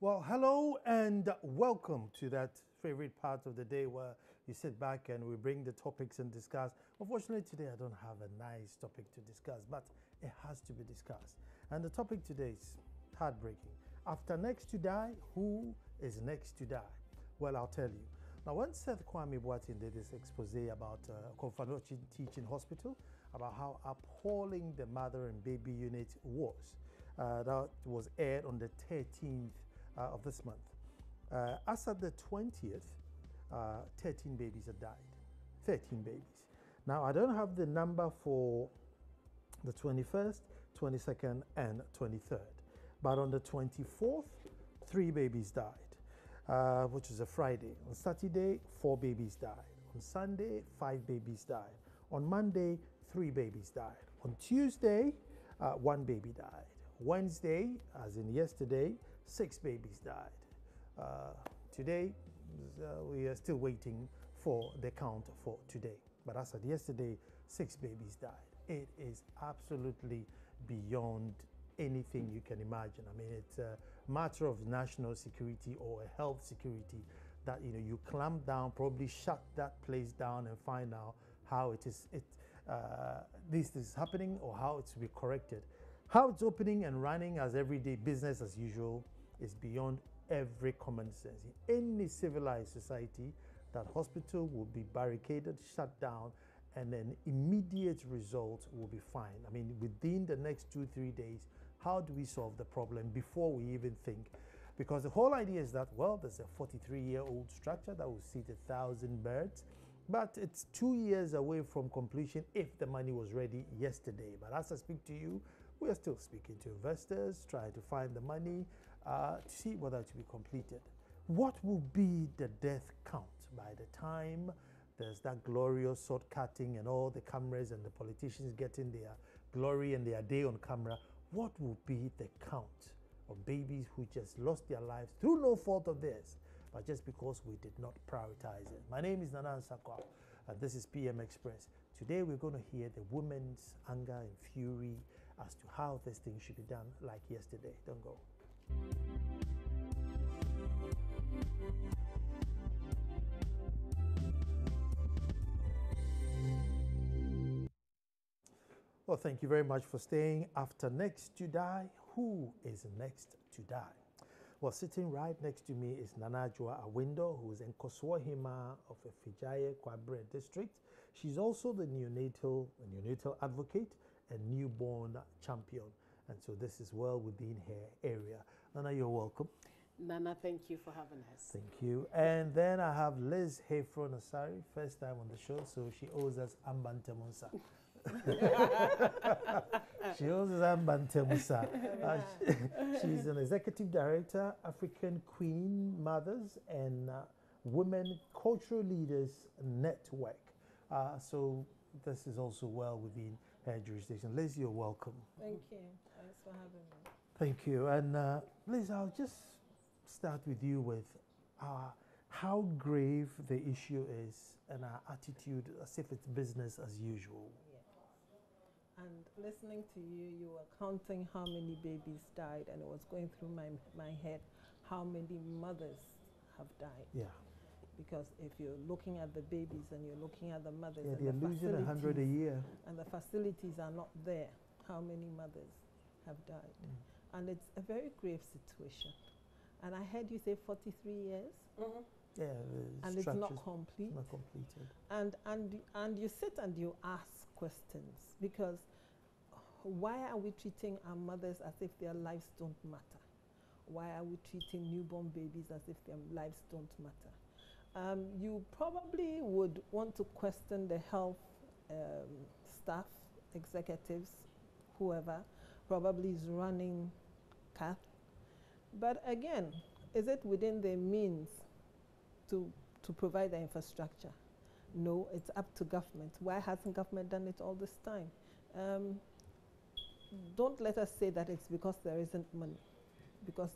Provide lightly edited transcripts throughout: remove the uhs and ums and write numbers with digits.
Well, hello and welcome to that favorite part of the day where you sit back and we bring the topics and discuss. Unfortunately, today I don't have a nice topic to discuss, but it has to be discussed. And the topic today is heartbreaking. After next to die, who is next to die? Well, I'll tell you. Now, when Seth Kwame Boateng did this expose about Komfo Anokye Teaching Hospital, about how appalling the mother and baby unit was, that was aired on the 13th of this month. As at the 20th, 13 babies had died. 13 babies. Now, I don't have the number for the 21st, 22nd, and 23rd. But on the 24th, 3 babies died, which is a Friday. On Saturday, 4 babies died. On Sunday, 5 babies died. On Monday, 3 babies died. On Tuesday, 1 baby died. Wednesday, as in yesterday, 6 babies died. Today, we are still waiting for the count for today. But as of yesterday, 6 babies died. It is absolutely beyond anything you can imagine. I mean, it's a matter of national security or a health security that, you know, you clamp down, probably shut that place down and find out how this is happening or how it's to be corrected. How it's opening and running as everyday business as usual is beyond every common sense. In any civilized society, that hospital will be barricaded, shut down, and an immediate result will be fine. I mean, within the next 2-3 days, how do we solve the problem before we even think? Because the whole idea is that, well, there's a 43-year-old structure that will seat 1,000 birds, but it's 2 years away from completion if the money was ready yesterday. But as I speak to you, we are still speaking to investors, trying to find the money to see whether it will be completed. What will be the death count by the time there's that glorious sword cutting and all the cameras and the politicians getting their glory and their day on camera? What will be the count of babies who just lost their lives through no fault of theirs, but just because we did not prioritize it? My name is Nana Nsakwa, and this is PM Express. Today we're going to hear the women's anger and fury as to how this thing should be done like yesterday. Don't go. Well, thank you very much for staying. After next to die, who is next to die? Well, sitting right next to me is Nana Joa Awindo, who is Nkosua Hima of Efijaye Kwabre district. She's also the neonatal advocate and newborn champion. And so this is well within her area. Nana, you're welcome. Nana, thank you for having us. Thank you. And then I have Liz Hefro Nasari, first time on the show, so she owes us Ambantemusa. She owes us Ambantemusa. She's an executive director, African Queen Mothers and Women Cultural Leaders Network. So this is also well within her jurisdiction. Liz, you're welcome. Thank you. Thanks for having me. Thank you. And Liz, I'll just start with you with how grave the issue is and our attitude as if it's business as usual. Yeah. And listening to you, you were counting how many babies died, and it was going through my head how many mothers have died. Yeah. Because if you're looking at the babies and you're looking at the mothers, Yeah, and they're losing 100 a year. And the facilities are not there, how many mothers have died? And it's a very grave situation. And I heard you say 43 years. Mm-hmm. Yeah, and it's not complete. Not completed. And you sit and you ask questions, because why are we treating our mothers as if their lives don't matter? Why are we treating newborn babies as if their lives don't matter? You probably would want to question the health staff, executives, whoever probably is running KATH. But again, is it within their means to provide the infrastructure? No, it's up to government. Why hasn't government done it all this time? Don't let us say that it's because there isn't money. Because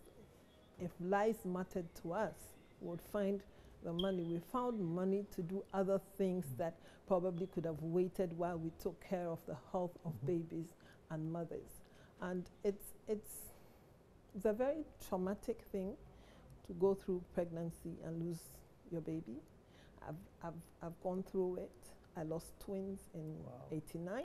if lives mattered to us, we would find the money. We found money to do other things that probably could have waited while we took care of the health of babies and mothers. And it's a very traumatic thing. to go through pregnancy and lose your baby. I've gone through it. I lost twins in '89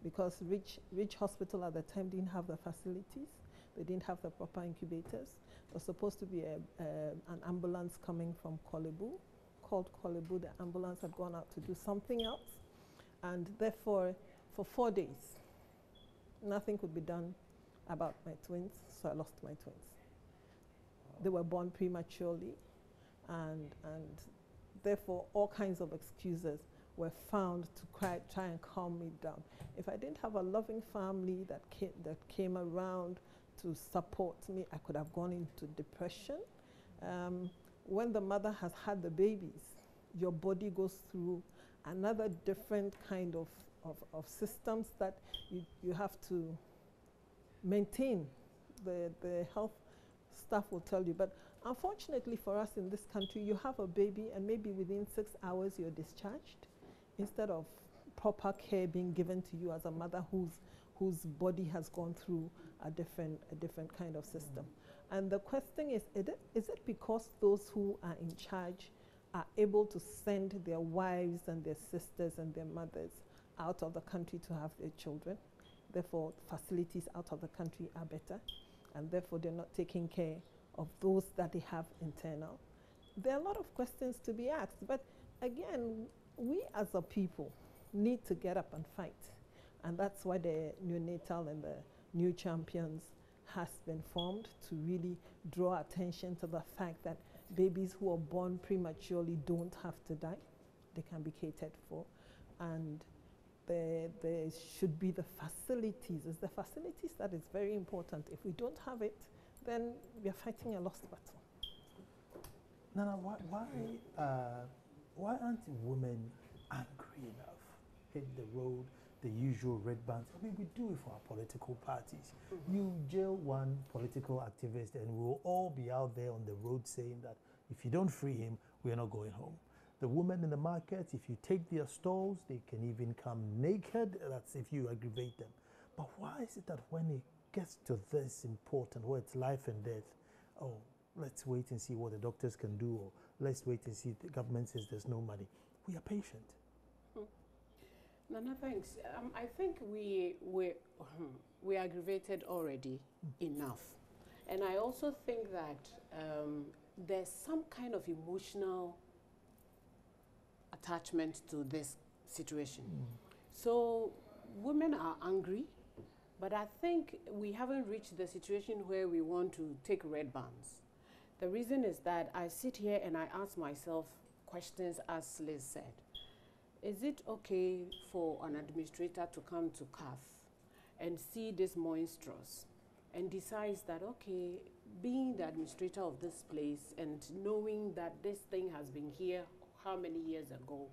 because Rich Hospital at the time didn't have the facilities. They didn't have the proper incubators. There was supposed to be an ambulance coming from Kolebu, called Kolebu. The ambulance had gone out to do something else. And therefore, for 4 days, nothing could be done about my twins, so I lost my twins. They were born prematurely, and therefore all kinds of excuses were found to try and calm me down. If I didn't have a loving family that came around to support me, I could have gone into depression. When the mother has had the babies, your body goes through another different kind of systems that you have to maintain. The health staff will tell you. But unfortunately for us in this country, you have a baby and maybe within 6 hours you're discharged, instead of proper care being given to you as a mother whose body has gone through a different kind of system. And the question is it because those who are in charge are able to send their wives and their sisters and their mothers out of the country to have their children? Therefore, facilities out of the country are better, and therefore they're not taking care of those that they have internal. There are a lot of questions to be asked, but again, we as a people need to get up and fight. And that's why the neonatal and the new champions has been formed, to really draw attention to the fact that babies who are born prematurely don't have to die. They can be catered for. And there should be the facilities. It's the facilities that is very important. If we don't have it, then we are fighting a lost battle. Nana, why aren't women angry enough? Hit the road, the usual red bands. I mean, we do it for our political parties. You jail one political activist and we'll all be out there on the road saying that if you don't free him, we're not going home. The women in the market, if you take their stalls, they can even come naked. That's if you aggravate them. But why is it that when it gets to this important, where it's life and death, oh, let's wait and see what the doctors can do, or let's wait and see if the government says there's no money. We are patient. Nana, thanks. I think we aggravated already enough. And I also think that there's some kind of emotional attachment to this situation. So women are angry, but I think we haven't reached the situation where we want to take red bands. The reason is that I sit here and I ask myself questions, as Liz said. Is it okay for an administrator to come to KATH and see this monstrous and decides that, okay, being the administrator of this place and knowing that this thing has been here how many years ago,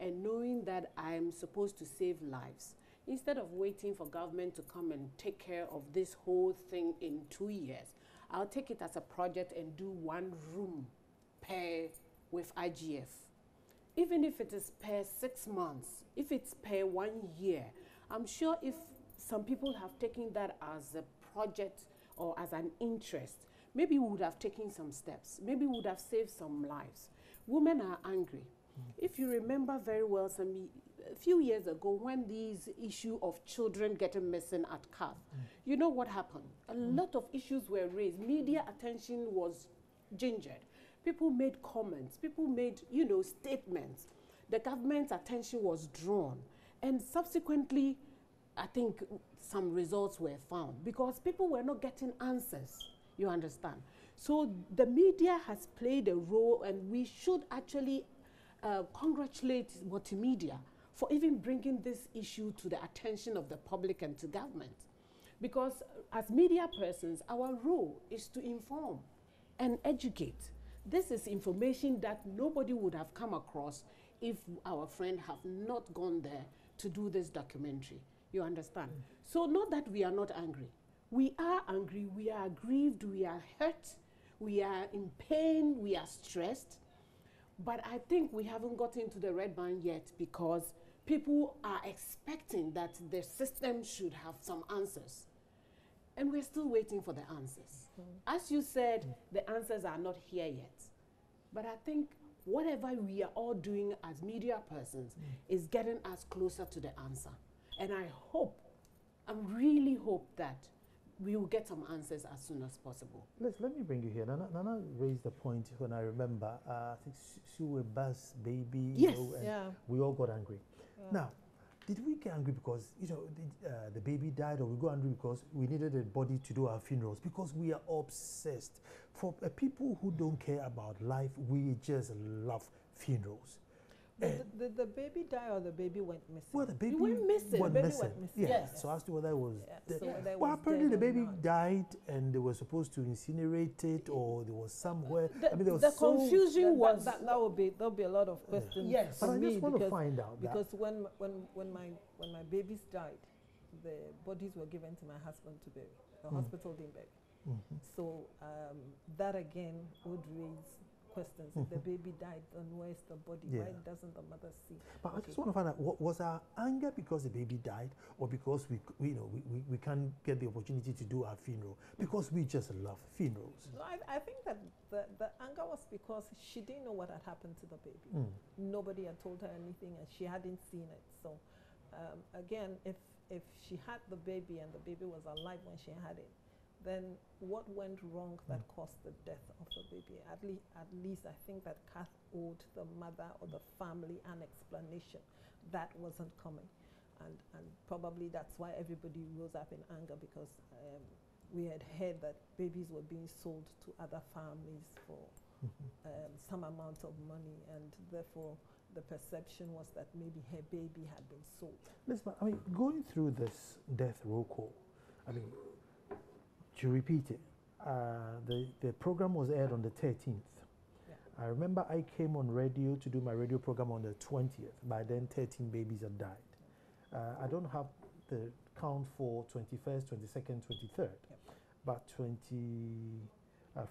and knowing that I'm supposed to save lives, instead of waiting for government to come and take care of this whole thing in 2 years, I'll take it as a project and do 1 room per with IGF. Even if it is per 6 months, if it's per 1 year, I'm sure if some people have taken that as a project or as an interest, maybe we would have taken some steps. Maybe we would have saved some lives. Women are angry. If you remember very well, a few years ago, when these issue of children getting missing at KATH, you know what happened? A lot of issues were raised. Media attention was gingered. People made comments. People made, statements. The government's attention was drawn. And subsequently, I think some results were found because people were not getting answers, you understand? So the media has played a role, and we should actually congratulate multimedia for even bringing this issue to the attention of the public and to government. Because as media persons, our role is to inform and educate. This is information that nobody would have come across if our friend have not gone there to do this documentary. You understand? So not that we are not angry. We are angry, we are aggrieved, we are hurt, we are in pain, we are stressed. But I think we haven't gotten into the red band yet because people are expecting that the system should have some answers. and we're still waiting for the answers. As you said, the answers are not here yet. But I think whatever we are all doing as media persons is getting us closer to the answer. And I really hope that we will get some answers as soon as possible. Let me bring you here. Nana raised the point when I remember, I think Sue Bass baby. Yes. And we all got angry. Now, did we get angry because the baby died, or we got angry because we needed a body to do our funerals? Because we are obsessed. For people who don't care about life, we just love funerals. Did the baby die or the baby went missing? Well, the baby went missing. went missing. Yeah. Yes. So as to whether it was Well, apparently the baby died and they were supposed to incinerate it, or there was somewhere. There was the confusion was there'll be a lot of questions. Yes. But I me just want to because- find out that. Because when my babies died, the bodies were given to my husband to bury. The hospital didn't bury. So that again would raise questions. If the baby died, then where's the body? Yeah. Why doesn't the mother see? But I just want to find out, was our anger because the baby died, or because we can't get the opportunity to do our funeral? Because we just love funerals. No, I think that the anger was because she didn't know what had happened to the baby. Nobody had told her anything, and she hadn't seen it. So again, if she had the baby and the baby was alive when she had it, then what went wrong that caused the death of the baby? At least I think that KATH owed the mother or the family an explanation. That wasn't coming. And probably that's why everybody rose up in anger, because we had heard that babies were being sold to other families for some amount of money, and therefore the perception was that maybe her baby had been sold. Listen, I mean, going through this death roll call, I mean, to repeat it, the program was aired on the 13th. Yeah. I remember I came on radio to do my radio program on the 20th. By then, 13 babies had died. I don't have the count for 21st, 22nd, 23rd, but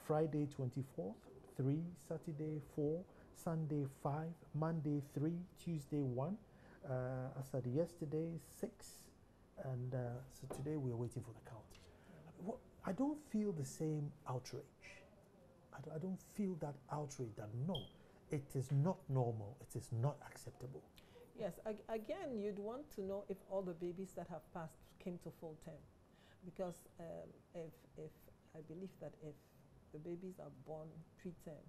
Friday 24th, 3, Saturday 4, Sunday 5, Monday 3, Tuesday 1, as at yesterday 6, and so today we are waiting for the count. I don't feel the same outrage. I don't feel that outrage that no, it is not normal, it is not acceptable. Yes, again, you'd want to know if all the babies that have passed came to full term. Because if I believe that if the babies are born preterm,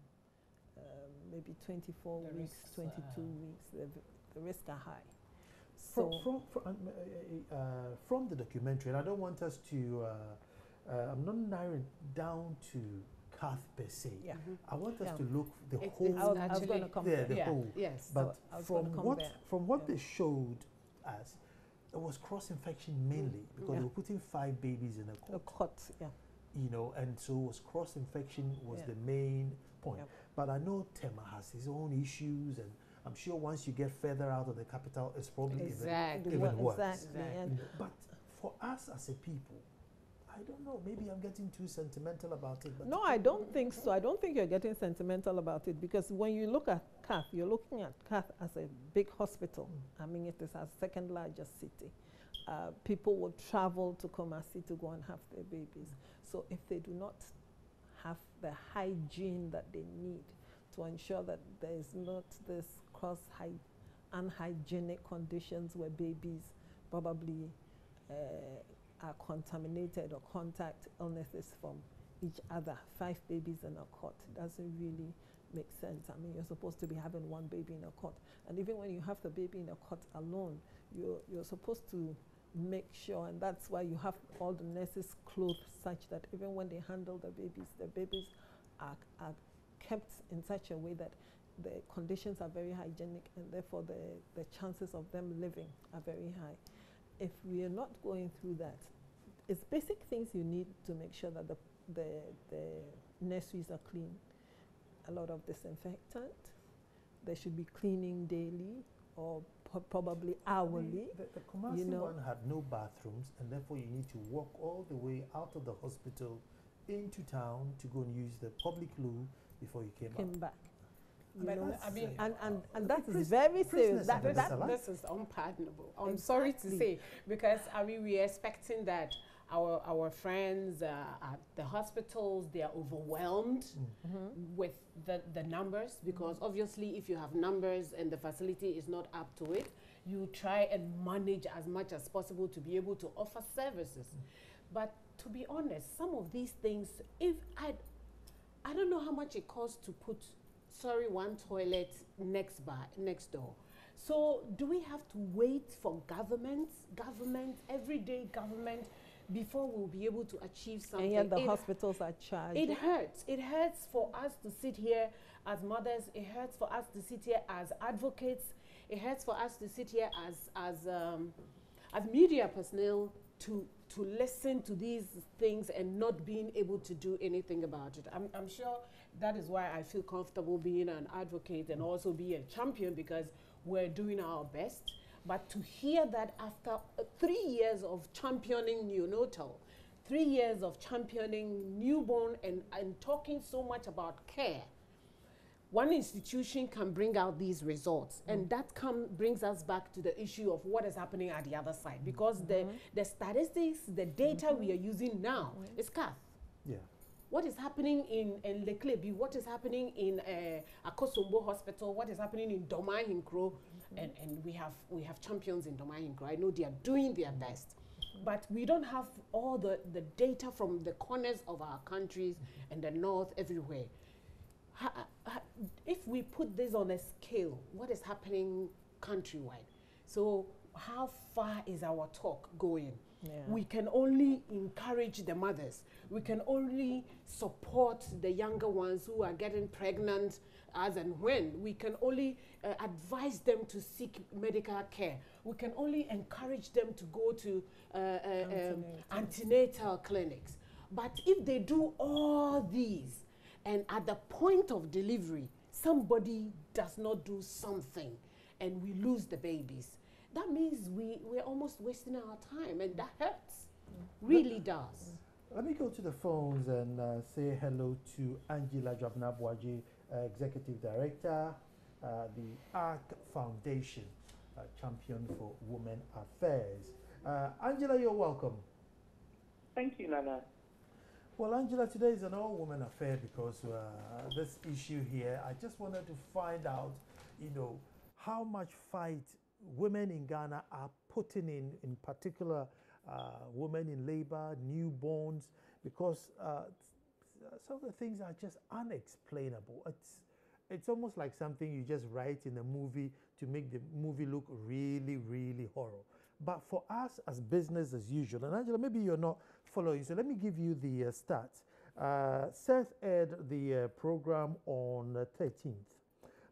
maybe 24 weeks, 22 weeks, the risks are high. So from the documentary, and I don't want us to, I'm not narrowing down to KATH per se. Yeah. I want us to look the It's whole. I was going to come yeah, there. the whole. Yes. But from what Yeah. they showed us, it was cross-infection mainly, because they were putting 5 babies in a cot. Yeah. You know, and so was cross-infection was the main point. Yep. But I know Tema has his own issues, and I'm sure once you get further out of the capital, it's probably even worse. Exactly. You know, but for us as a people, I don't know, maybe I'm getting too sentimental about it. But No, I don't think so. I don't think you're getting sentimental about it, because when you look at KATH, you're looking at KATH as a big hospital. I mean, it is our second largest city. People will travel to Kumasi to go and have their babies. So if they do not have the hygiene that they need to ensure that there is not this unhygienic conditions where babies probably are contaminated or contact illnesses from each other. 5 babies in a cot doesn't really make sense. I mean, you're supposed to be having 1 baby in a cot, and even when you have the baby in a cot alone, you're supposed to make sure, and that's why you have all the nurses clothed such that even when they handle the babies are kept in such a way that the conditions are very hygienic, and therefore the chances of them living are very high. If we are not going through that, it's basic things you need to make sure that the nurseries are clean. A lot of disinfectant. There should be cleaning daily or probably hourly. The Kumasi one had no bathrooms, and therefore you need to walk all the way out of the hospital into town to go and use the public loo before you came back. I mean, and that is very serious. This is unpardonable. I'm sorry to say, because I mean, we're expecting that our friends at the hospitals, they are overwhelmed with the numbers, because obviously if you have numbers and the facility is not up to it, you try and manage as much as possible to be able to offer services. But to be honest, some of these things, if I don't know how much it costs to put, one toilet next door. So do we have to wait for government, everyday government, before we'll be able to achieve something? And yet the hospitals are charged. It hurts. It hurts for us to sit here as mothers. It hurts for us to sit here as advocates. It hurts for us to sit here as media personnel to listen to these things and not being able to do anything about it. I'm sure that is why I feel comfortable being an advocate and also be a champion, because we're doing our best. But to hear that after 3 years of championing neonatal, 3 years of championing newborn and talking so much about care, one institution can bring out these results, and that brings us back to the issue of what is happening at the other side, because the statistics, the data we are using now is KATH. Yeah. What is happening in Leklebi, what is happening in Akosombo Hospital, what is happening in Doma Hinkro, and we have champions in Doma Hinkro. I know they are doing their best, but we don't have all the data from the corners of our countries and the north, everywhere. If we put this on a scale, what is happening countrywide? So how far is our talk going? Yeah. We can only encourage the mothers. We can only support the younger ones who are getting pregnant as and when. We can only advise them to seek medical care. We can only encourage them to go to antenatal clinics. But if they do all these, and at the point of delivery, somebody does not do something, and we lose the babies, that means we're almost wasting our time, and that hurts. Really does. Let me go to the phones and say hello to Angela Jabnabwaji, Executive Director, the ARC Foundation, Champion for Women Affairs. Angela, you're welcome. Thank you, Nana. Well, Angela, today is an all-woman affair because this issue here, I just wanted to find out, how much fight women in Ghana are putting in particular women in labor, newborns, because some of the things are just unexplainable. It's almost like something you just write in a movie to make the movie look really, really horror. But for us as business as usual, and Angela, maybe you're not following, so let me give you the stats. Seth aired the program on 13th.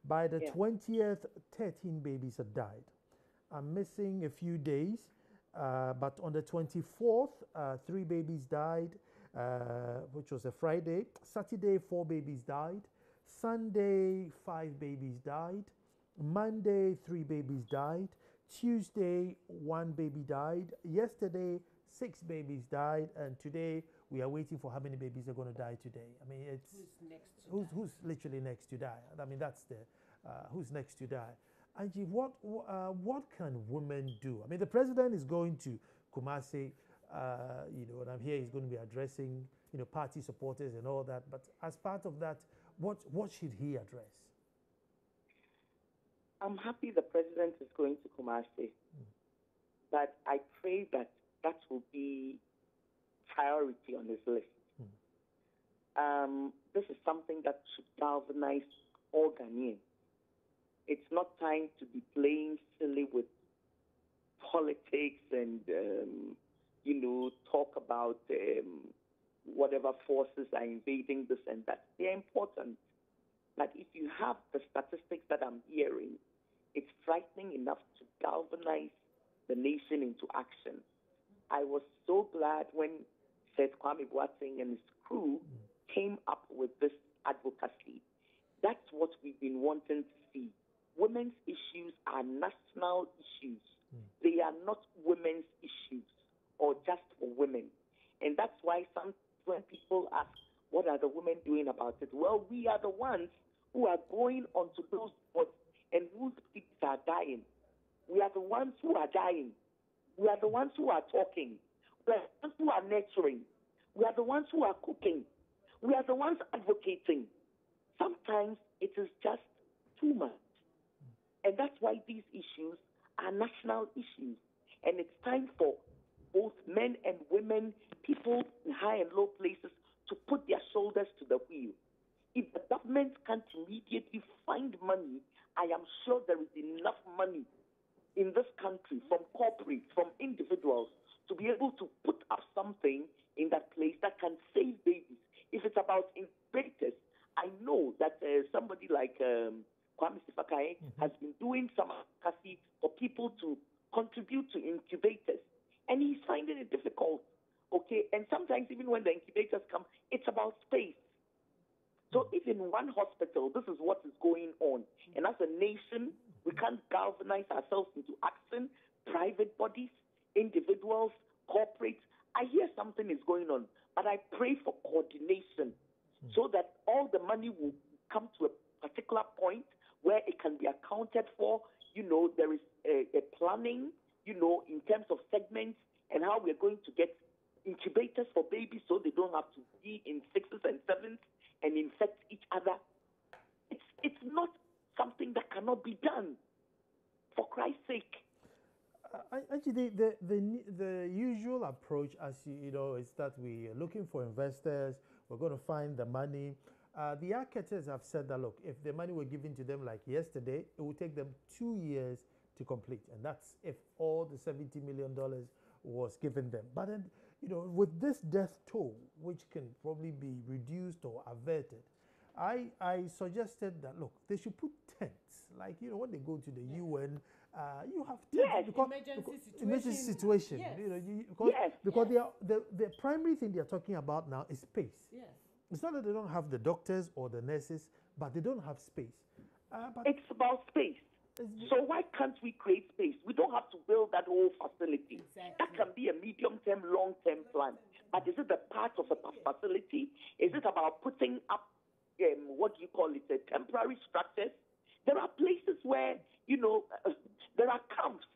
By the 20th, 13 babies had died. I'm missing a few days, but on the 24th, 3 babies died, which was a Friday. Saturday, 4 babies died. Sunday, 5 babies died. Monday, 3 babies died. Tuesday, 1 baby died. Yesterday, 6 babies died. And today, we are waiting for how many babies are going to die today. I mean, it's who's literally next to die. I mean, that's the who's next to die. Angie, what can women do? I mean, the president is going to Kumasi, and I'm here. He's going to be addressing, party supporters and all that. But as part of that, what should he address? I'm happy the president is going to Kumasi, but I pray that will be priority on his list. This is something that should galvanize all Ghanaians. It's not time to be playing silly with politics and, talk about whatever forces are invading this and that. They're important. But if you have the statistics that I'm hearing, it's frightening enough to galvanize the nation into action. I was so glad when Seth Kwame Boateng and his crew came up with this advocacy. That's what we've been wanting to see. Women's issues are national issues. They are not women's issues or just for women. And that's why when people ask, what are the women doing about it? Well, we are the ones who are going onto those boards and whose kids are dying. We are the ones who are dying. We are the ones who are talking. the ones who are nurturing. We are the ones who are cooking. We are the ones advocating. Sometimes it is just too much. And that's why these issues are national issues. And it's time for both men and women, people in high and low places, to put their shoulders to the wheel. If the government can't immediately find money, I am sure there is enough money in this country from corporates, from individuals, to be able to put up something in that place that can save babies. If it's about incubators, I know that somebody like Kwame Sifakae has been doing some advocacy for people to contribute to incubators, and he's finding it difficult. Okay, and sometimes even when the incubators come, it's about space. So if in one hospital, this is what is going on, and as a nation, we can't galvanize ourselves into action, private bodies, individuals, corporates. I hear something is going on, but I pray for coordination so that all the money will come to a particular point where it can be accounted for. There is a planning, in terms of segments and how we're going to get incubators for babies so they don't have to be in 6s and 7s and infect each other. It's not something that cannot be done, for Christ's sake. Actually, the usual approach, as you know, is that we are looking for investors. We're going to find the money. The architects have said that, look, if the money were given to them like yesterday, it would take them 2 years to complete, and that's if all the $70 million was given them. But then, with this death toll, which can probably be reduced or averted, I suggested that, look, they should put tents. Like, when they go to the UN, you have tents. Because emergency situation. Yes. Because the primary thing they're talking about now is space. Yes. It's not that they don't have the doctors or the nurses, but they don't have space. But it's about space. So why can't we create space? We don't have to build that whole facility. Exactly. That can be a medium-term, long-term plan. But is it a part of a facility? Is it about putting up, temporary structures? There are places where, there are camps,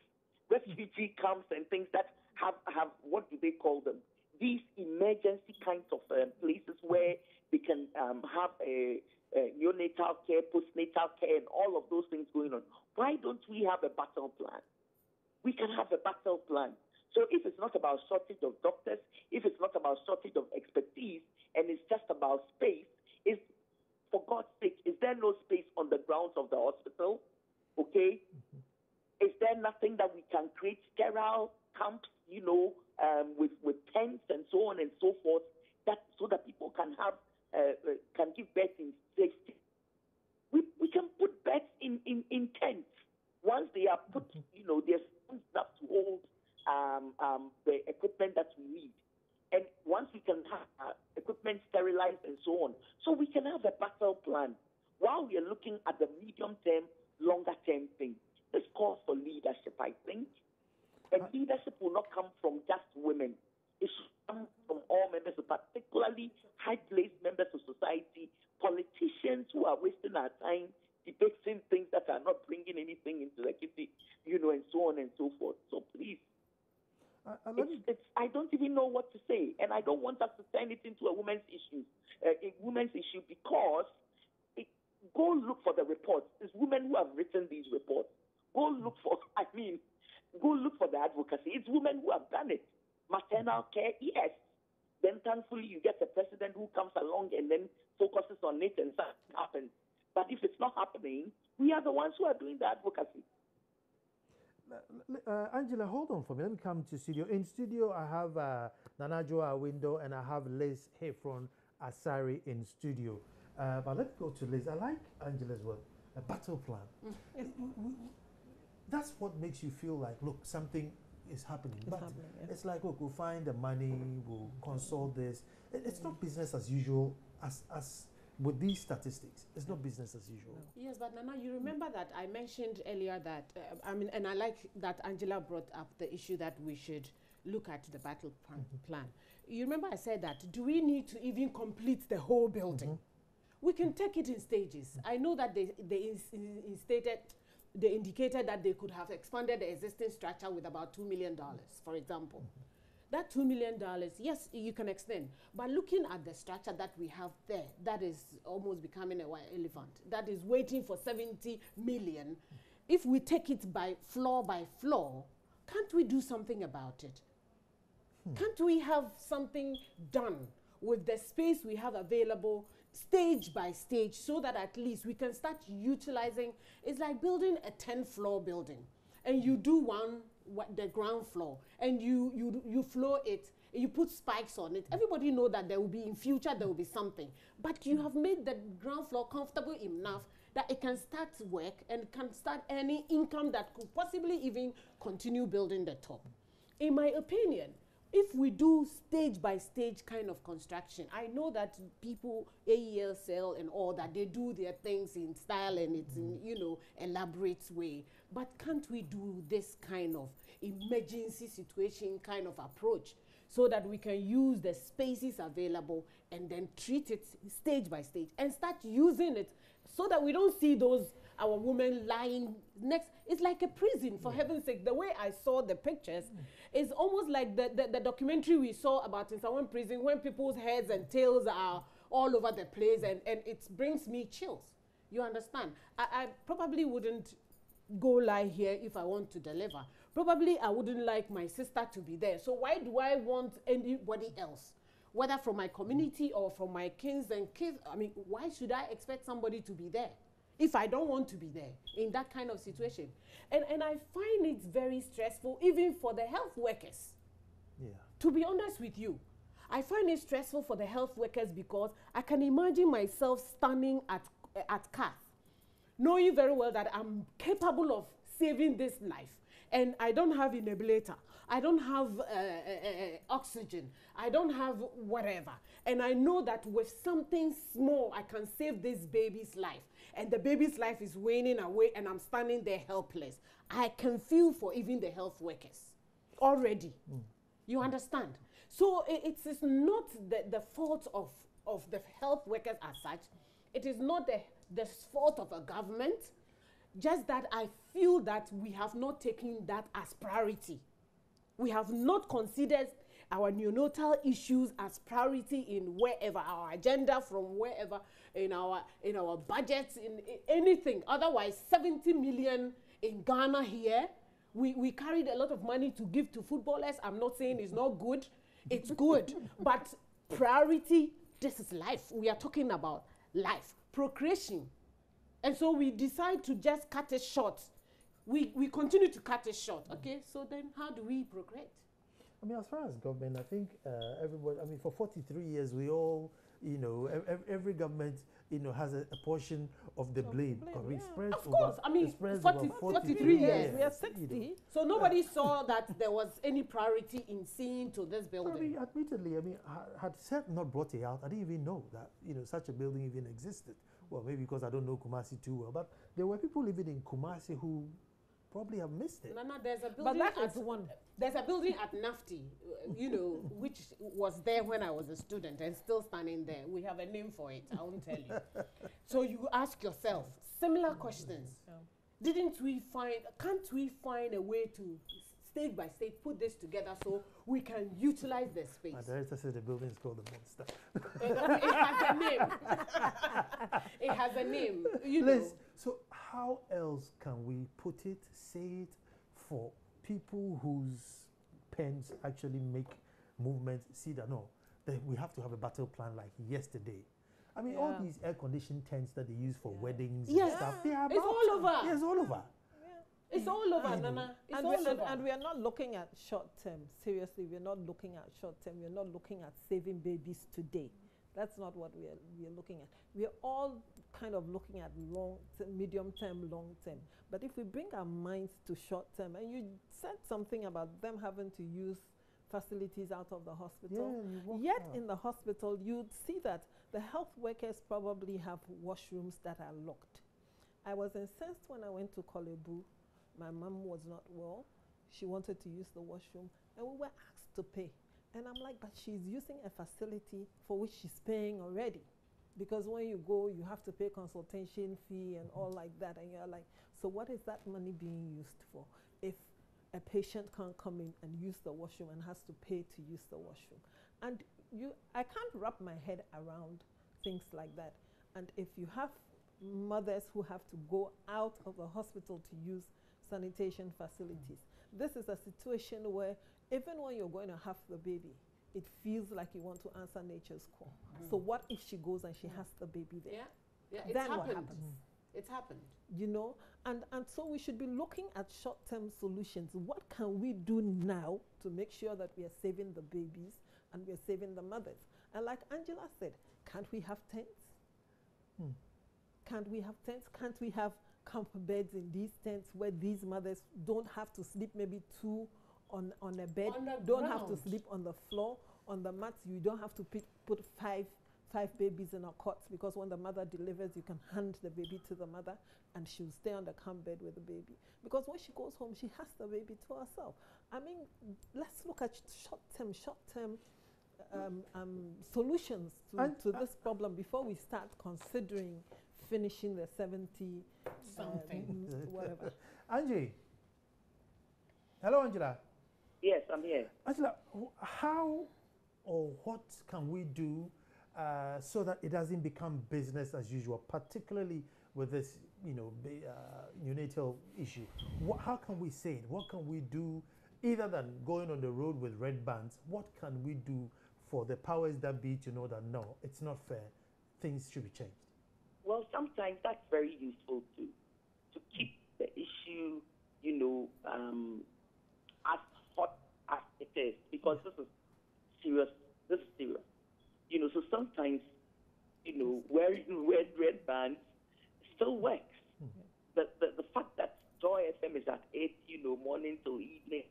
refugee camps and things that have what do they call them? These emergency kinds of places where they can have a neonatal care, postnatal care, and all of those things going on. Why don't we have a battle plan? We can have a battle plan. So if it's not about shortage of doctors, if it's not about shortage of expertise, and it's just about space, for God's sake, is there no space on the grounds of the hospital? Okay? Is there nothing that we can create sterile camps, with tents and so on and so forth, so that people can have can give birth in safety? We can put beds in tents. Once they are put, they're strong enough to hold the equipment that we need. And once we can have equipment sterilized and so on, so we can have a battle plan while we are looking at the medium-term, longer-term thing. This calls for leadership, I think. And leadership will not come from just women. It should come from all members, particularly high-placed members of society, politicians who are wasting our time debating things that are not bringing anything into the kitty, and so on and so forth. So please, I don't even know what to say, and I don't want us to turn it into a women's issue, because go look for the reports. It's women who have written these reports. Go look for the advocacy. It's women who have done it. Maternal care, yes. Then thankfully you get a president who comes along and then focuses on it and something happens. But if it's not happening, we are the ones who are doing the advocacy. Angela, hold on for me. Let me come to studio. In studio, I have Nana Joa Window and I have Liz Hefron Asari in studio. But let's go to Liz. I like Angela's word, a battle plan. That's what makes you feel like, look, something is happening. It's like, look, we'll find the money, we'll consult this. It's not business as usual as with these statistics. It's not business as usual. Yes, but Nana, you remember that I mentioned earlier that, and I like that Angela brought up the issue that we should look at the battle plan. You remember I said that, do we need to even complete the whole building? We can take it in stages. I know that they indicated that they could have expanded the existing structure with about $2 million, for example. That $2 million, yes, you can extend. But looking at the structure that we have there, that is almost becoming a white elephant, that is waiting for 70 million. If we take it by floor, can't we do something about it? Can't we have something done with the space we have available, stage by stage, so that at least we can start utilizing? It's like building a 10-floor building, and you do the ground floor, and you floor it, you put spikes on it. Everybody know that there will be, in future, there will be something. But you have made the ground floor comfortable enough that it can start work and can start earning income that could possibly even continue building the top. In my opinion, if we do stage by stage kind of construction, I know that people, AEL sell and all that, they do their things in style and it's in, elaborate way. But can't we do this kind of emergency situation kind of approach so that we can use the spaces available and then treat it stage by stage and start using it so that we don't see our women lying next? It's like a prison, for heaven's sake. The way I saw the pictures is almost like the documentary we saw about in Sawan prison, when people's heads and tails are all over the place, and it brings me chills. You understand? I probably wouldn't go lie here if I want to deliver. Probably I wouldn't like my sister to be there. So why do I want anybody else? Whether from my community or from my kins and kids, I mean, why should I expect somebody to be there if I don't want to be there in that kind of situation? And I find it very stressful, even for the health workers. Yeah. To be honest with you, I find it stressful for the health workers because I can imagine myself standing at KATH, knowing very well that I'm capable of saving this life, and I don't have inhabilator, I don't have oxygen, I don't have whatever, and I know that with something small I can save this baby's life, and the baby's life is waning away and I'm standing there helpless. I can feel for even the health workers already. You understand? So it is not the fault of the health workers as such. It is not the fault of a government, just that I feel that we have not taken that as priority. We have not considered our neonatal issues as priority in wherever, our agenda, from wherever, in our budgets, in anything. Otherwise, 70 million in Ghana here, we carried a lot of money to give to footballers. I'm not saying it's not good. It's good. But priority, this is life. We are talking about life, procreation. And so we decide to just cut it short. We continue to cut it short. Okay, so then how do we procreate? I mean, as far as government, I think everybody, I mean, for 43 years, we all, every government, has a portion of the blame. Yeah. Spreads of course, I mean, 43 years. We are 60. So nobody saw that there was any priority in seeing to this building. I mean, admittedly, had SEP not brought it out, I didn't even know that, such a building even existed. Well, maybe because I don't know Kumasi too well, but there were people living in Kumasi who probably have missed it. No, there's a building. But that is one. There's a building at Nafti, which was there when I was a student and still standing there. We have a name for it. I won't tell you. So you ask yourself similar questions. Yeah. Can't we find a way to stage by stage put this together so we can utilize the space? My director said the building is called the Monster. It has a name. It has a name. Liz, so how else can we put it, say it, for people whose pens actually make movements, see that we have to have a battle plan like yesterday. I mean, all these air-conditioned tents that they use for weddings and stuff, they are it's all over. Yeah, it's all over. It's all over, Nana. It's all over. And we are not looking at short term. Seriously, we're not looking at short term. We're not looking at saving babies today. That's not what we are looking at. We are all kind of looking at medium term, long term. But if we bring our minds to short term, and you said something about them having to use facilities out of the hospital. Yet in the hospital, you'd see that the health workers probably have washrooms that are locked. I was incensed when I went to Kolebu. My mom was not well. She wanted to use the washroom, and we were asked to pay. And I'm like, but she's using a facility for which she's paying already. Because when you go, you have to pay consultation fee and all like that. And you're like, so what is that money being used for? If a patient can't come in and use the washroom and has to pay to use the washroom. And I can't wrap my head around things like that. And if you have mothers who have to go out of the hospital to use sanitation facilities, this is a situation where even when you're going to have the baby, it feels like you want to answer nature's call. So what if she goes and she has the baby there? Yeah, Then it's what happened. happens? It's happened. You know, and so we should be looking at short-term solutions. What can we do now to make sure that we are saving the babies and we are saving the mothers? And like Angela said, can't we have tents? Can't we have tents? Can't we have camp beds in these tents where these mothers don't have to sleep maybe two on a bed, don't have to sleep on the floor, on the mats? You don't have to put five babies in a cot, because when the mother delivers, you can hand the baby to the mother and she'll stay on the camp bed with the baby. Because when she goes home, she has the baby to herself. I mean, let's look at short-term solutions to this problem before we start considering finishing the 70 something, whatever. Angie. Hello, Angela. Yes, I'm here. Angela, how or what can we do so that it doesn't become business as usual, particularly with this, neonatal issue? How can we say it? What can we do, either than going on the road with red bands? What can we do for the powers that be to know that no, it's not fair, things should be changed? Well, sometimes that's very useful to keep the issue, as hot as it is, because this is serious. This is serious. So sometimes, wearing red bands still works. The fact that Joy FM is at 8, morning till evening,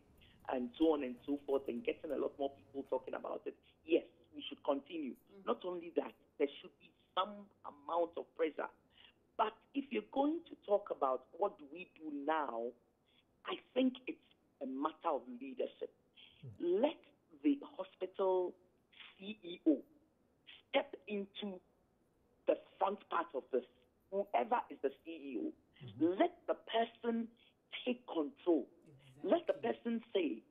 and so on and so forth, and getting a lot more people talking about it, yes, we should continue. Not only that, there should be some amount of pressure. But if you're going to talk about what do we do now, I think it's a matter of leadership. Let the hospital CEO step into the front part of this. Whoever is the CEO, let the person take control. Exactly. Let the person say,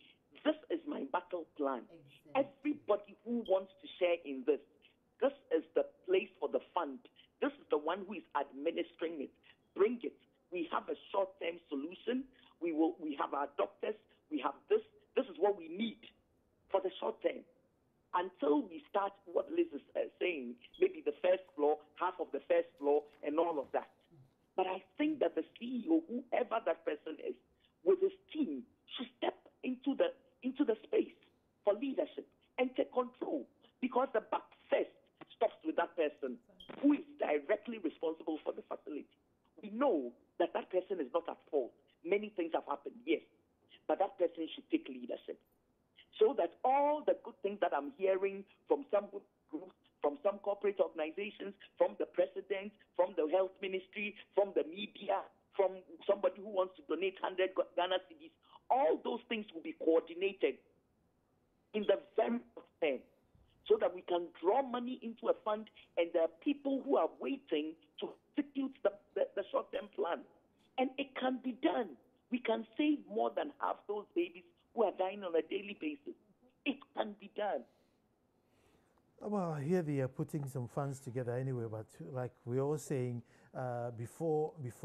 this is my battle plan. Exactly. Everybody who wants to share in this is the place for the fund. This is the one who is administering it. Bring it. We have a short-term solution. We have our doctors. We have this. This is what we need for the short term. Until we start what Liz is saying, maybe the first floor, half of the first floor, and all of that. But I think that the CEO, whoever that person is, with his team, should step into the space for leadership and take control. Because the buck first stops with that person who is directly responsible for the facility. We know that person is not at fault. Many things have happened, yes. But that person should take leadership. So that all the good things that I'm hearing from some groups, from some corporate organizations, from the president, from the health ministry, from the media, from somebody who wants to donate 100 Ghana cedis, all those things will be coordinated in the very first term, so that we can draw money into a fund, and there are people who are waiting to execute the short-term plan. And it can be done. We can save more than half those babies who are dying on a daily basis. It can be done. Well, here they are putting some funds together anyway, but like we're all saying, before it's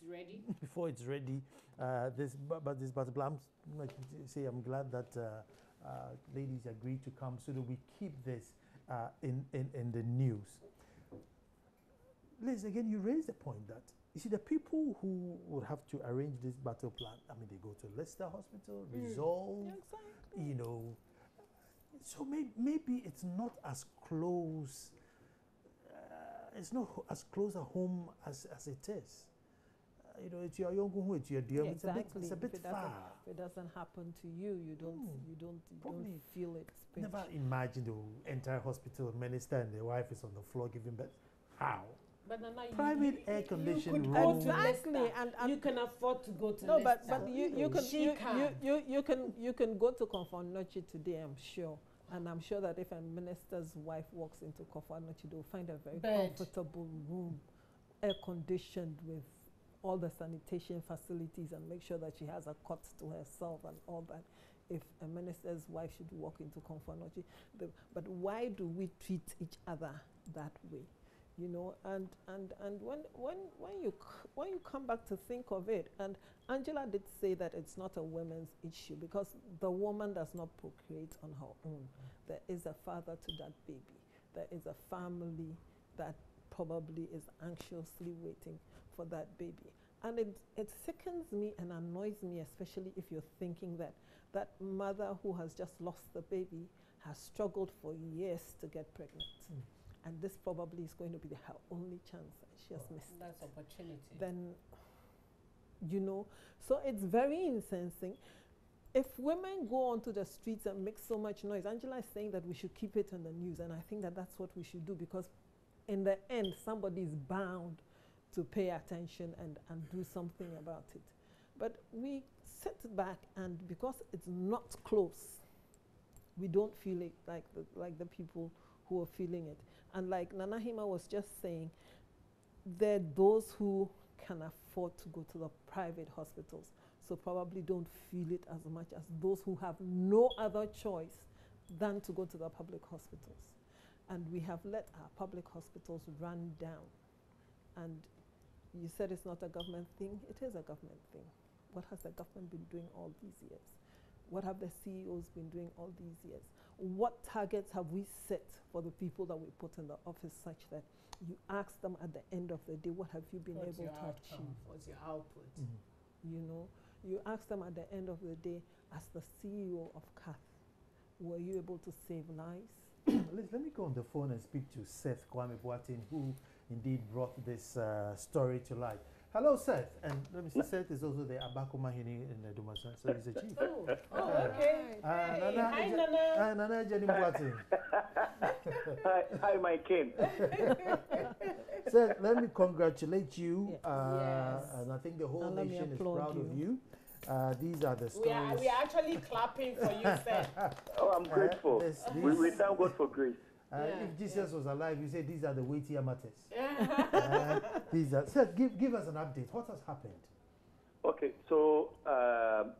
ready. Before it's ready, I'm glad that ladies agreed to come so that we keep this in the news. Liz, again, you raised the point that, you see, the people who would have to arrange this battle plan, I mean, they go to Leicester Hospital, Resolve, so maybe it's not as close, it's not as close at home as it is. It's your young who it's your dear. Exactly. It's a bit far. If it doesn't happen to you, you don't feel it. Never imagine the entire hospital minister and the wife is on the floor giving birth. How? But Nana, private air conditioned room. Exactly, and you can afford to go to. No, but you can go to Komfo Anokye today, I'm sure. And I'm sure that if a minister's wife walks into Komfo Anokye, they'll find a very comfortable room, air conditioned, with all the sanitation facilities and make sure that she has a cot to herself and all that. If a minister's wife should walk into Komfo Anokye, but why do we treat each other that way? You know, and when you come back to think of it, and Angela did say that it's not a women's issue because the woman does not procreate on her own. There is a father to that baby. There is a family that probably is anxiously waiting for that baby. And it sickens me and annoys me, especially if you're thinking that that mother who has just lost the baby has struggled for years to get pregnant. And this probably is going to be her only chance that she has missed. That's opportunity. Then, you know, so it's very incensing. If women go onto the streets and make so much noise, Angela is saying that we should keep it in the news, and I think that that's what we should do, because in the end, somebody is bound to pay attention and do something about it. But we sit back, and because it's not close, we don't feel it like the people who are feeling it. And like Nana Hima was just saying, there are those who can afford to go to the private hospitals, so probably don't feel it as much as those who have no other choice than to go to the public hospitals. And we have let our public hospitals run down. And you said it's not a government thing. It is a government thing. What has the government been doing all these years? What have the CEOs been doing all these years? What targets have we set for the people that we put in the office, such that you ask them at the end of the day, what have you been able to achieve? What's your output? You know, you ask them at the end of the day, as the CEO of KATH, were you able to save lives? Let me go on the phone and speak to Seth Kwame Boateng, who indeed brought this story to light. Hello, Seth. And let me see, Seth is also the Abakuma Hini in the Dumasa, so he's a chief. Okay. Hi, Nana. Hi, Nana Jenny Boateng. Hi, my king. Seth, let me congratulate you. Yes. And I think the whole nation is proud of you. These are the stories. We are actually clapping for you, Seth. Oh, I'm grateful. We thank God for grace. If Jesus was alive, you say these are the weightier matters. Seth, give us an update. What has happened? Okay, so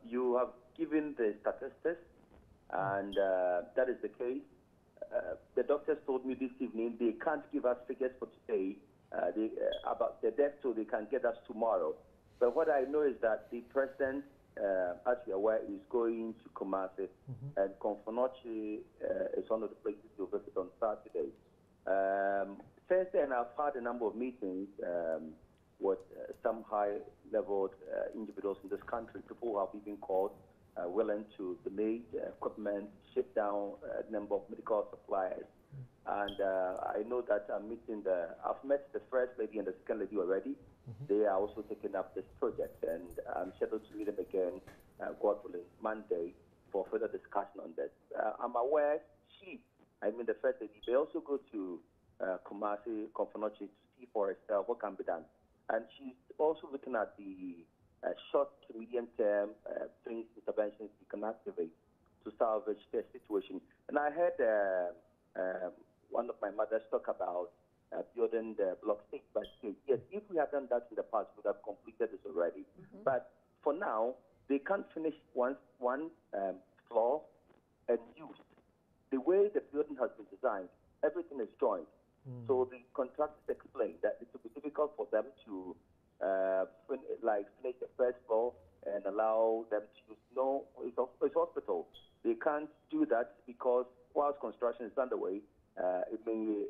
you have given the statistics, and that is the case. The doctors told me this evening they can't give us figures for today about the death, so they can get us tomorrow. But what I know is that the president, as you're aware, is going to Kumasi, and Komfo Anokye is one of the places to visit on Saturday. Since then, I've had a number of meetings with some high-level individuals in this country, people who have even called, willing to donate equipment, ship down a number of medical supplies. And I know that I've met the first lady and the second lady already. They are also taking up this project, and I'm scheduled to meet them again, God willing, Monday for further discussion on this. I'm aware the first lady, they also go to Kumasi, Komfo Anokye, to see for herself what can be done. And she's also looking at the short to medium term things, interventions you can activate to salvage the situation. And I heard one of my mothers talk about building the block stage by stage. Yes, if we had done that in the past, we would have completed this already. But for now, they can't finish one floor and used. The way the building has been designed, everything is joined. So the contractors explained that it will be difficult for them to finish the first floor and allow them to use. No, it's hospital. They can't do that because whilst construction is underway, it may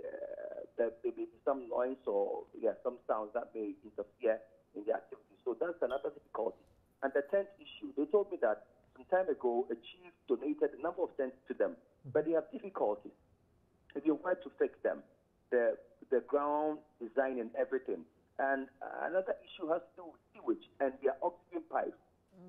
there may be some noise or some sounds that may interfere in the activity. So that's another difficulty. And the tent issue, they told me that some time ago a chief donated a number of tents to them, but they have difficulties. If you were to fix them, the ground design and everything. And another issue has to do with sewage and their oxygen pipes.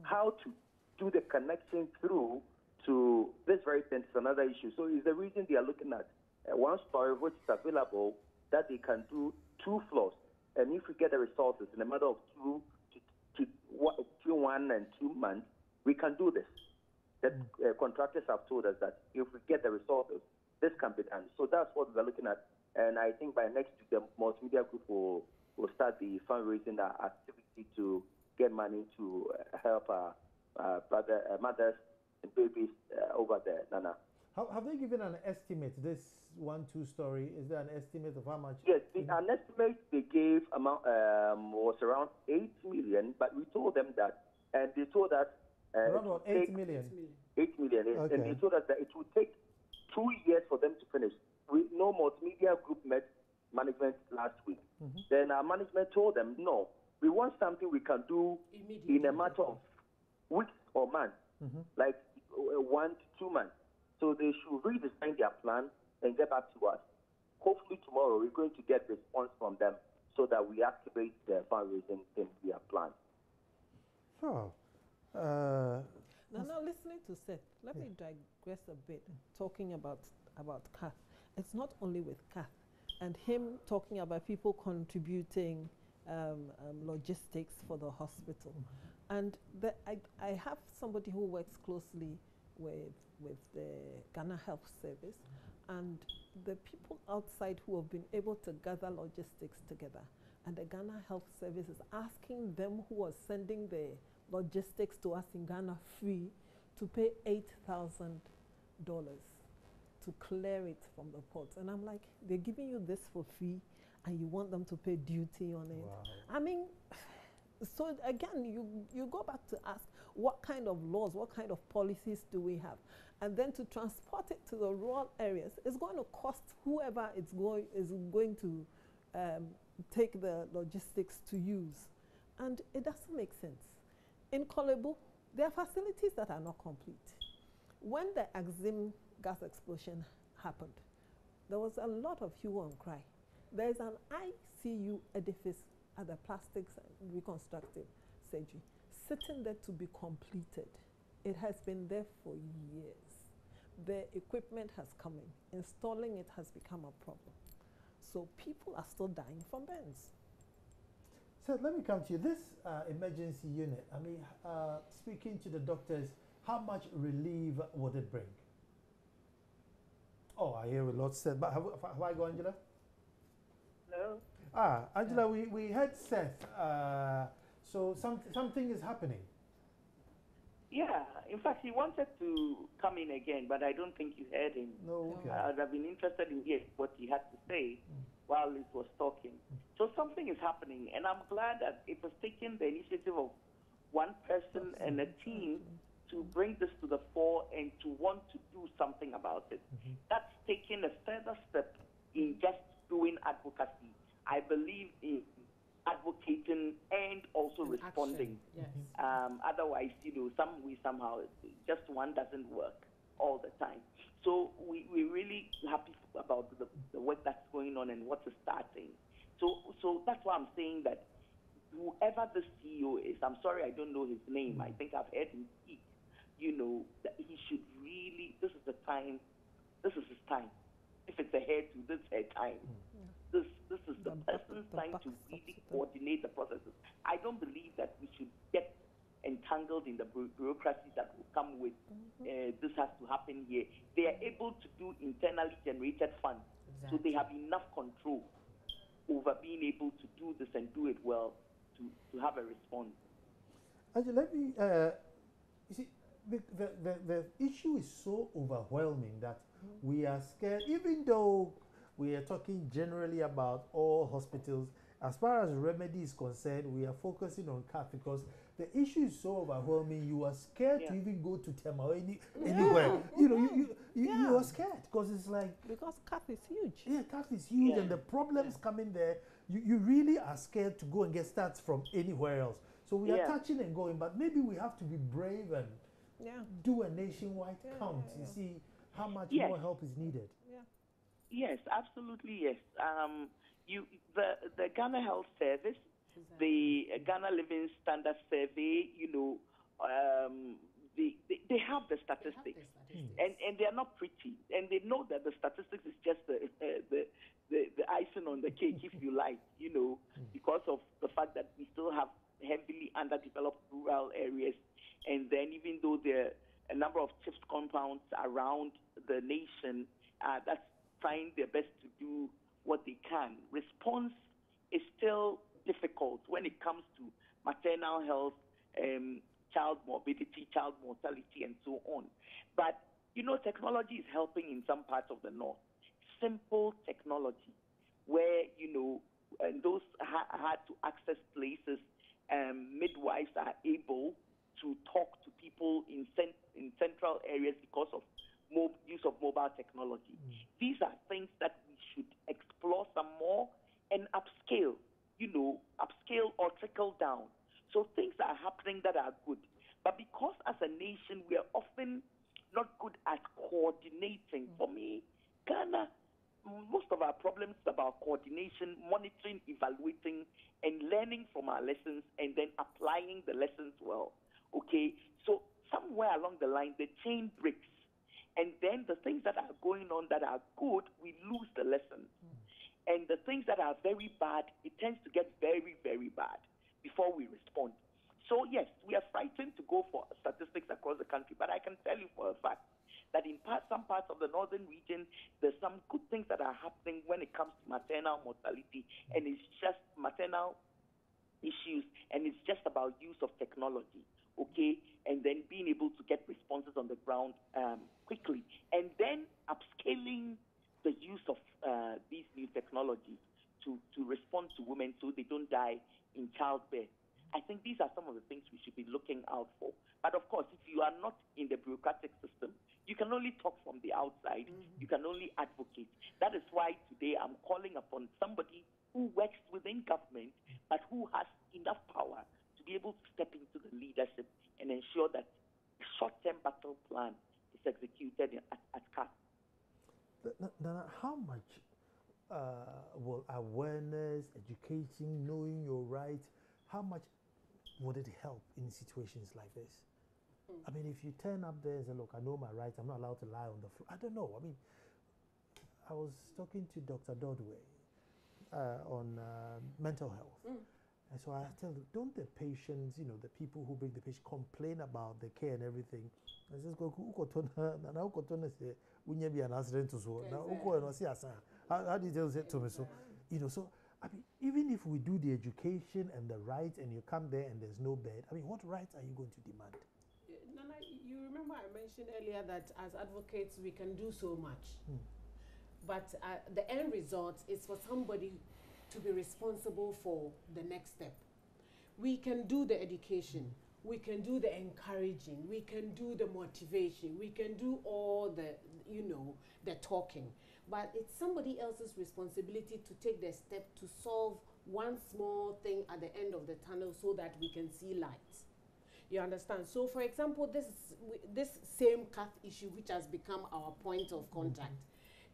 How to do the connection through to this very tent is another issue. So it's the reason they are looking at one story which is available that they can do 2 floors. And if we get the resources in a matter of 1 and 2 months, we can do this. The contractors have told us that if we get the resources, this can be done. So that's what we're looking at. And I think by next week, the multimedia group will start the fundraising activity opportunity to get money to help mothers and babies over there, Nana. Have they given an estimate? This 1-2 story, is there an estimate of how much? Yes, an estimate they gave amount was around 8 million, but we told them that, and they told us around what, 8 million? 8 million, yes, okay. And they told us that it would take 2 years for them to finish. No multimedia group met management last week. Then our management told them, no, we want something we can do in a matter of weeks or months, like 1 to 2 months. So they should redesign their plan and get back to us. Hopefully tomorrow we're going to get response from them so that we activate the fundraising thing we have planned. Oh. Now, listening to Seth, let me digress a bit, talking about KATH. It's not only with KATH, and him talking about people contributing logistics for the hospital. And I have somebody who works closely with the Ghana Health Service, and the people outside who have been able to gather logistics together, and the Ghana Health Service is asking them who are sending the logistics to us in Ghana free to pay $8,000 to clear it from the ports. And I'm like, they're giving you this for free and you want them to pay duty on it. Wow. I mean, so again, you go back to ask, what kind of laws, what kind of policies do we have? And then to transport it to the rural areas, it's going to cost whoever is going to take the logistics to use. And it doesn't make sense. In Kolebu, there are facilities that are not complete. When the Axim gas explosion happened, there was a lot of hue and cry. There's an ICU edifice at the Plastics and Reconstructive Surgery sitting there to be completed. It has been there for years. The equipment has come in. Installing it has become a problem. So people are still dying from burns. So let me come to you. This emergency unit, I mean, speaking to the doctors, how much relief would it bring? Oh, I hear a lot said, but have I got Angela? Hello? Angela, we heard Seth. So something is happening. Yeah, in fact, he wanted to come in again, but I don't think you heard him. No, okay. I would have been interested in hearing what he had to say while he was talking. So something is happening, and I'm glad that it was taking the initiative of one person and a team to bring this to the fore and to want to do something about it. That's taking a further step in just doing advocacy. I believe in advocating and also responding. Yes. Otherwise, somehow just one doesn't work all the time. So we're really happy about the work that's going on and what is starting. So that's why I'm saying that whoever the CEO is, I'm sorry I don't know his name. I think I've heard him speak. That he should really, this is his time. If it's a hair to, this is her time. This is the person's time to really coordinate the processes. I don't believe that we should get entangled in the bureaucracy that will come with this has to happen here. They are able to do internally generated funds, so they have enough control over being able to do this and do it well to have a response. Angela, let me, you see, the issue is so overwhelming that we are scared, even though we are talking generally about all hospitals. As far as remedy is concerned, we are focusing on KATH because the issue is so overwhelming. You are scared to even go to Tema or anywhere. You are scared because it's like, because KATH is huge. Yeah, KATH is huge, and the problems coming there. You really are scared to go and get stats from anywhere else. So we are touching and going, but maybe we have to be brave and do a nationwide count. You see how much more help is needed. Yes, absolutely, yes. The Ghana Health Service, the Ghana Living Standard Survey, they have the statistics, and they are not pretty, and they know that the statistics is just the icing on the cake, if you like, because of the fact that we still have heavily underdeveloped rural areas, and then even though there are a number of CHIPS compounds around the nation, that's trying their best to do what they can. Response is still difficult when it comes to maternal health, child morbidity, child mortality, and so on. But, technology is helping in some parts of the north. Simple technology where, and those hard to access places, midwives are able to talk to people in central areas because of use of mobile technology. These are things that we should explore some more and upscale or trickle down. So things are happening that are good. But because as a nation, we are often not good at coordinating. For me, Ghana, most of our problems is about coordination, monitoring, evaluating, and learning from our lessons, and then applying the lessons well. Okay? So somewhere along the line, the chain breaks. And then the things that are going on that are good, we lose the lesson. And the things that are very bad, it tends to get very, very bad before we respond. So yes, we are frightened to go for statistics across the country, but I can tell you for a fact that in some parts of the northern region, there's some good things that are happening when it comes to maternal mortality, and it's just maternal issues, and it's just about use of technology, okay? And then being able to get responses on the ground quickly, and then upscaling the use of these new technologies to respond to women so they don't die in childbirth. I think these are some of the things we should be looking out for. But of course, if you are not in the bureaucratic system, you can only talk from the outside. You can only advocate. That is why today I'm calling upon somebody who works within government, but who has enough power to be able to step into the leadership and ensure that a short-term battle plan is executed at KATH. Now, how much will awareness, education, knowing your rights, how much would it help in situations like this? I mean, if you turn up there and say, look, I know my rights, I'm not allowed to lie on the floor. I don't know. I mean, I was talking to Dr. Dodway on mental health. And so I tell them, don't the patients, the people who bring the patient complain about the care and everything? I just go, how do you tell it to me? So, so I mean, even if we do the education and the rights and you come there and there's no bed, I mean, what rights are you going to demand? Nana, you remember I mentioned earlier that as advocates, we can do so much. But the end result is for somebody to be responsible for the next step. We can do the education, we can do the encouraging, we can do the motivation, we can do all the, the talking. But it's somebody else's responsibility to take the step to solve one small thing at the end of the tunnel so that we can see light. You understand? So, for example, this same KATH issue, which has become our point of contact,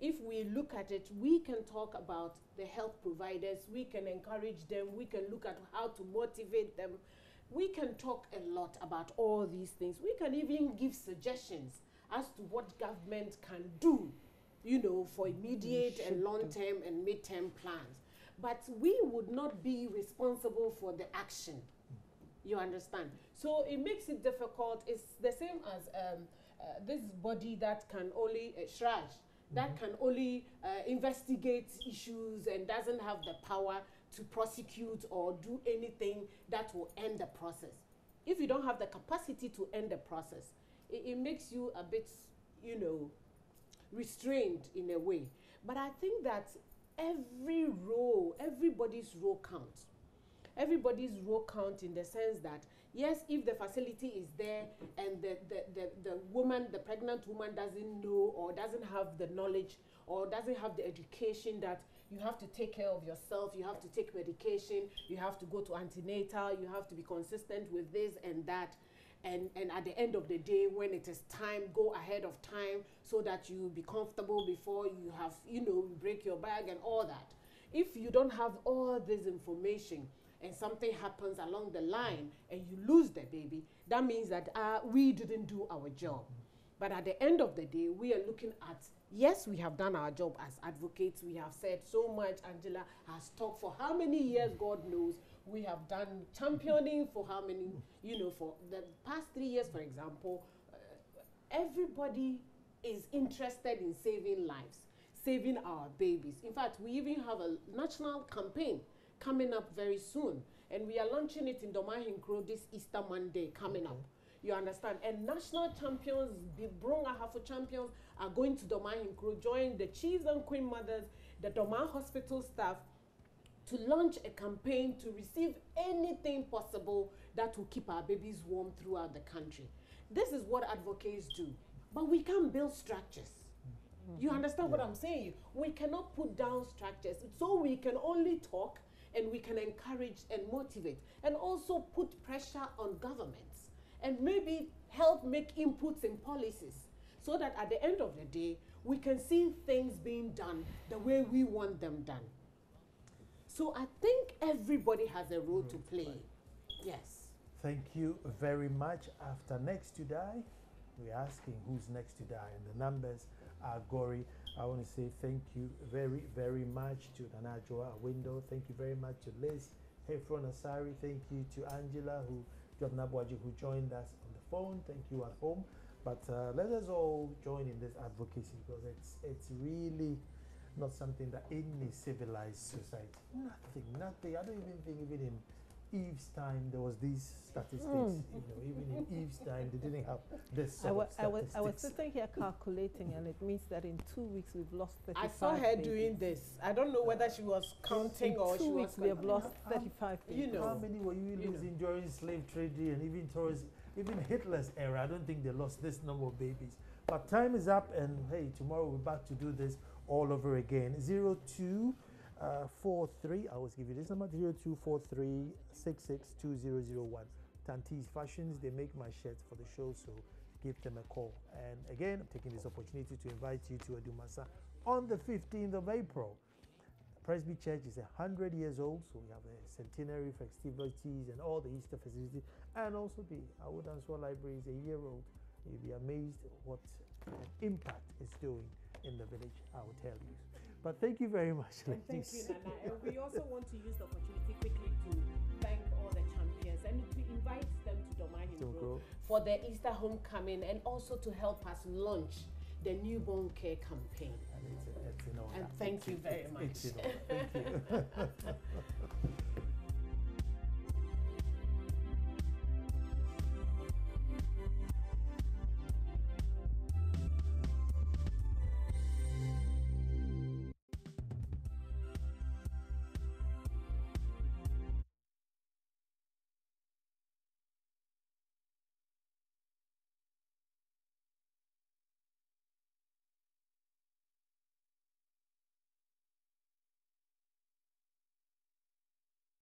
if we look at it, we can talk about the health providers, we can encourage them, we can look at how to motivate them. We can talk a lot about all these things. We can even give suggestions as to what government can do, for immediate and long-term and mid-term plans. But we would not be responsible for the action. You understand? So it makes it difficult. It's the same as this body that can only, SHRAJ, that can only investigate issues and doesn't have the power to prosecute or do anything that will end the process. If you don't have the capacity to end the process, it makes you a bit, restrained in a way. But I think that everybody's role counts. Everybody's role counts in the sense that, yes, if the facility is there and the woman, the pregnant woman doesn't know or doesn't have the knowledge or doesn't have the education that you have to take care of yourself, you have to take medication, you have to go to antenatal, you have to be consistent with this and that. And at the end of the day, when it is time, go ahead of time so that you be comfortable before you have, break your bag and all that. If you don't have all this information and something happens along the line and you lose the baby, that means that we didn't do our job. But at the end of the day, we are looking at, yes, we have done our job as advocates. We have said so much. Angela has talked for how many years, God knows. We have done championing for how many, for the past 3 years, for example. Everybody is interested in saving lives, saving our babies. In fact, we even have a national campaign coming up very soon. And we are launching it in Doma Hinkro this Easter Monday coming up. You understand? And national champions, the Brunga Hafu champions are going to Doma Hinkro, join the chiefs and queen mothers, the Doma hospital staff, to launch a campaign to receive anything possible that will keep our babies warm throughout the country. This is what advocates do. But we can't build structures. You understand what I'm saying? We cannot put down structures. So we can only talk, and we can encourage and motivate, and also put pressure on governments, and maybe help make inputs in policies, so that at the end of the day, we can see things being done the way we want them done. So I think everybody has a role to play. Yes. Thank you very much. After next to die, we're asking who's next to die, and the numbers are gory. I want to say thank you very, very much to Nanajoa Window. Thank you very much to Liz Hefron Asari. Thank you to Angela, who joined us on the phone. Thank you at home. But let us all join in this advocacy, because it's really not something that any civilized society, nothing. I don't even think even in Eve's time there was these statistics. Even in Eve's time they didn't have this sort of statistics. I was sitting here calculating, and it means that in 2 weeks we've lost 35 I saw her babies. doing this. I don't know whether she was counting or she was. 2 weeks we have lost 35 babies. How many were you losing during slave trade and even Hitler's era? I don't think they lost this number of babies. But time is up, and hey, tomorrow we're back to do this all over again. 0243, I always give you this number, 0243 662001. Tanti's Fashions, they make my shirts for the show, so give them a call. And again, I'm taking this opportunity to invite you to Adumasa on the 15th of April. Presby Church is 100 years old, so we have a centenary festivities and all the Easter festivities, and also the Awudanswa Library is a year old. You'll be amazed what an impact it's doing in the village, I will tell you. But thank you very much, ladies. Thank you, Nana. And we also want to use the opportunity quickly to thank all the champions and to invite them to Doma Hinkro for their Easter homecoming, and also to help us launch the newborn care campaign. And it's and thank you very much. Thank you.